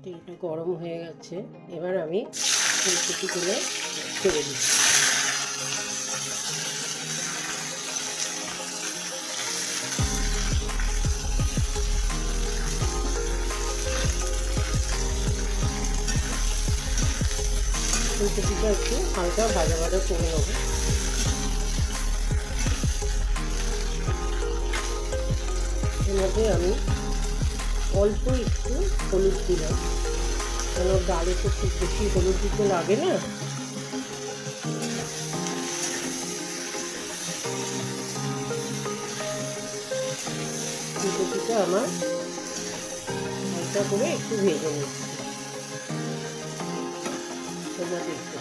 তেলটা গরম হয়ে গেছে। এবার আমি ফুলকপিগুলো ছেড়ে দিচ্ছি। ফুলকপিটা একটু হালকা ভাজা ভাজা করে নেব। এর মধ্যে আমি অল্প একটু হলুদ দিলাম, কেন ডালে তো খুব বেশি হলুদ দিতে লাগে না। ফুলকপিটা আমার হালকা করে একটু ভেজে নিচ্ছি। তোমরা দেখতে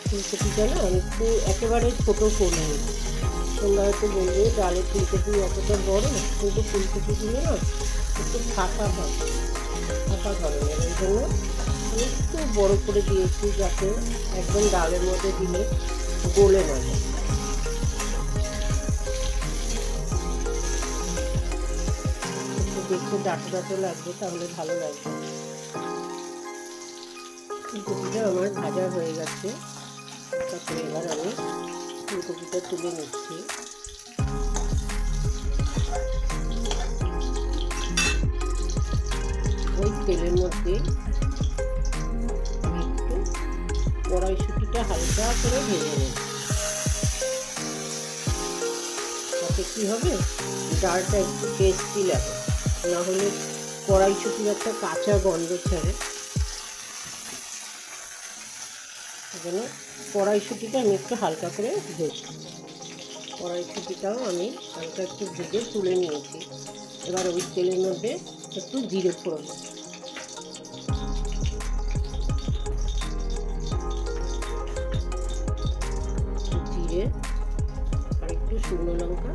ফুলকপিটা না আমি একটু একেবারে ছোটো করিনি। তোমরা হয়তো বলবে ডালের ফুলকপি অতটা বড়, কিন্তু ফুলকপিগুলো না একটু ফাঁকা হয়, ফাঁকা ধরনের। ওই জন্য একটু বড় করে দিয়েছি, যাতে একদম ডালের মধ্যে দিলে গলে না যায়। একটু দেখতে ডাঁটো ডাঁটো লাগবে, তাহলে ভালো লাগবে। ফুলকপিটা আমার ভাজা হয়ে গেছে। তারপরে এবার আমি ফুলকপিটা তুলে নিচ্ছি। ওই তেলের মধ্যে একটু কড়াইশুঁটিটা হালকা করে ভেজে নেব। তাতে কি হবে, ডালটা একটু টেস্টি লাগে, না হলে কড়াইশুঁটির একটা কাঁচা গন্ধ ছাড়ে। সেজন্য কড়াইশুঁটিটা আমি একটু হালকা করে ভেজে, কড়াইশুঁটিটাও আমি হালকা একটু ভেজে তুলে নিয়েছি। এবার ওই তেলের মধ্যে একটু জিরে ফোড়ন, জিরে আর একটু শুকনো লঙ্কা,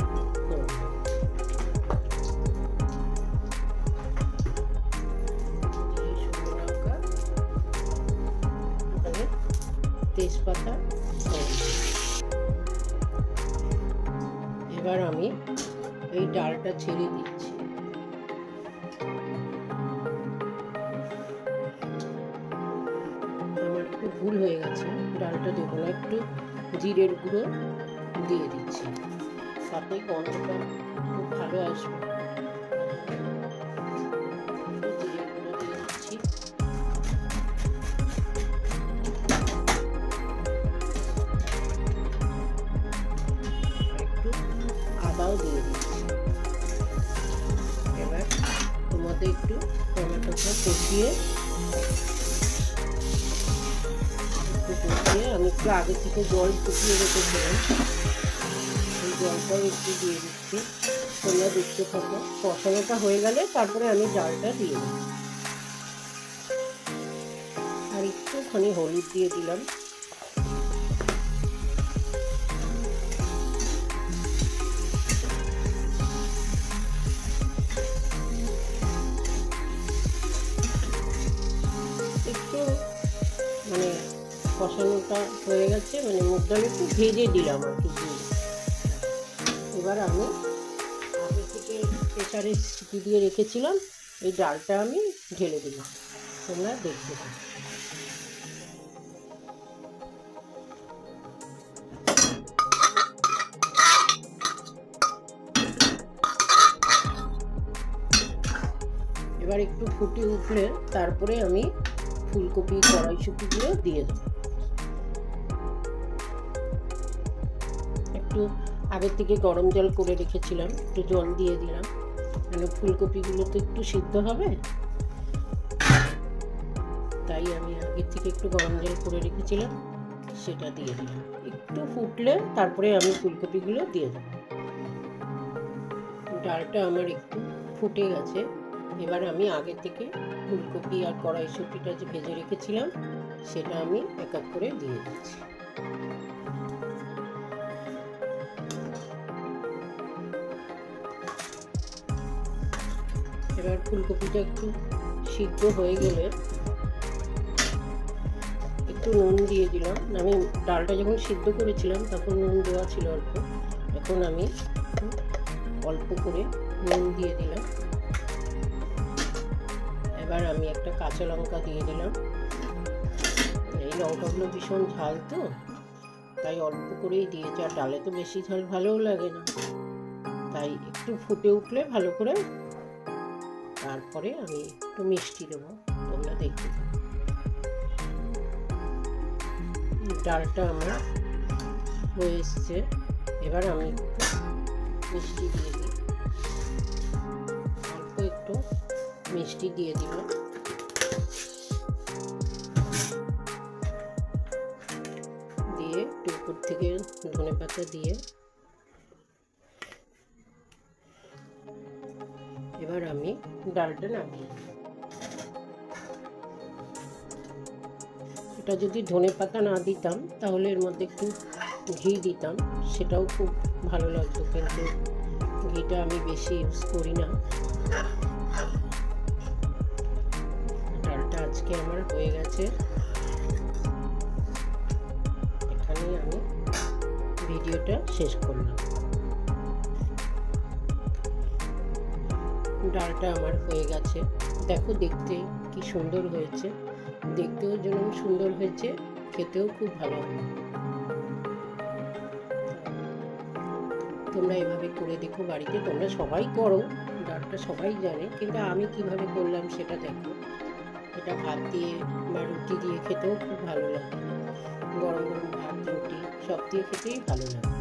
তেজপাতা। এবার আমি এই ডালটা ছেড়ে দিচ্ছি। আমার একটু ভুল হয়ে গেছে, ডালটা দেবো না, একটু জিরের গুঁড়ো দিয়ে দিচ্ছি, তাতে গন্ধটা খুব ভালো আসবে। জিরের গুঁড়ো দিয়ে দিচ্ছি। আদাও দিয়ে দিচ্ছি। এবার তোমাদের একটু টমেটোটা কষিয়ে আমি একটু আগে থেকে জল ফুটিয়ে রেখেছিলাম, সেই জলটাও একটু দিয়ে দিচ্ছি। তোমরা দেখতে থাকো। কষানোটা হয়ে গেলে তারপরে আমি ডালটা দিয়ে দিই। আর একটুখানি হলুদ দিয়ে দিলাম। একটু মানে কষানোটা হয়ে গেছে, মানে মুগ ডাল একটু ভেজে দিলাম আর কি। এবার আমি আগে থেকে প্রেসারে সিটি দিয়ে রেখেছিলাম, এই ডালটা আমি ঢেলে দিলাম। তোমরা দেখতে পাবে। এবার একটু ফুটে উঠলে তারপরে আমি ফুলকপি কড়াইশুঁটিগুলো দিয়ে দেবো। একটু আগের থেকে গরম জল করে রেখেছিলাম, একটু জল দিয়ে দিলাম, মানে ফুলকপিগুলো তো একটু সিদ্ধ হবে, তাই আমি আগের থেকে একটু গরম জল করে রেখেছিলাম, সেটা দিয়ে দিলাম। একটু ফুটলে তারপরে আমি ফুলকপিগুলো দিয়ে দেবো। ডালটা আমার একটু ফুটে গেছে। এবার আমি আগে থেকে ফুলকপি আর কড়াইশুঁটিটা যে ভেজে রেখেছিলাম সেটা আমি এক এক করে দিয়ে দিচ্ছি। এবার ফুলকপিটা একটু সিদ্ধ হয়ে গেলে একটু নুন দিয়ে দিলাম। আমি ডালটা যখন সিদ্ধ করেছিলাম তখন নুন দেওয়া ছিল অল্প, এখন আমি অল্প করে নুন দিয়ে দিলাম। এবার আমি একটা কাঁচা লঙ্কা দিয়ে দিলাম। এই লঙ্কাগুলো ভীষণ ঝাল তো, তাই অল্প করেই দিয়েছি। আর ডালে তো বেশি ঝাল ভালোও লাগে না, তাই একটু ফুটে উঠলে ভালো করে তারপরে আমি একটু মিষ্টি দেবো। তোমরা দেখতে পাবে ডালটা আমার হয়ে এসছে। এবার আমি একটু মিষ্টি দিয়ে দিই, অল্প একটু মিষ্টি দিয়ে দিলাম। দিয়ে একটু উপর থেকে ধনেপাতা দিয়ে এবার আমি ডালটা নামিয়ে, এটা যদি ধনেপাতা না দিতাম তাহলে এর মধ্যে একটু ঘি দিতাম, সেটাও খুব ভালো লাগতো, কিন্তু ঘিটা আমি বেশি ইউজ করি না। ডালটা আজকে আমার হয়ে গেছে। এখানেই আমি ভিডিওটা শেষ করলাম। ডালটা আমার হয়ে গেছে, দেখো দেখতে কি সুন্দর হয়েছে, দেখতেও যেমন সুন্দর হয়েছে, খেতেও খুব ভালো হবে। তোমরা এভাবে করে দেখো বাড়িতে, তোমরা সবাই করো, ডালটা সবাই জানে, কিন্তু আমি কিভাবে করলাম সেটা দেখো। এটা ভাত দিয়ে বা রুটি দিয়ে খেতেও খুব ভালো লাগে, গরম গরম ভাত রুটি সব দিয়ে খেতেই ভালো লাগে।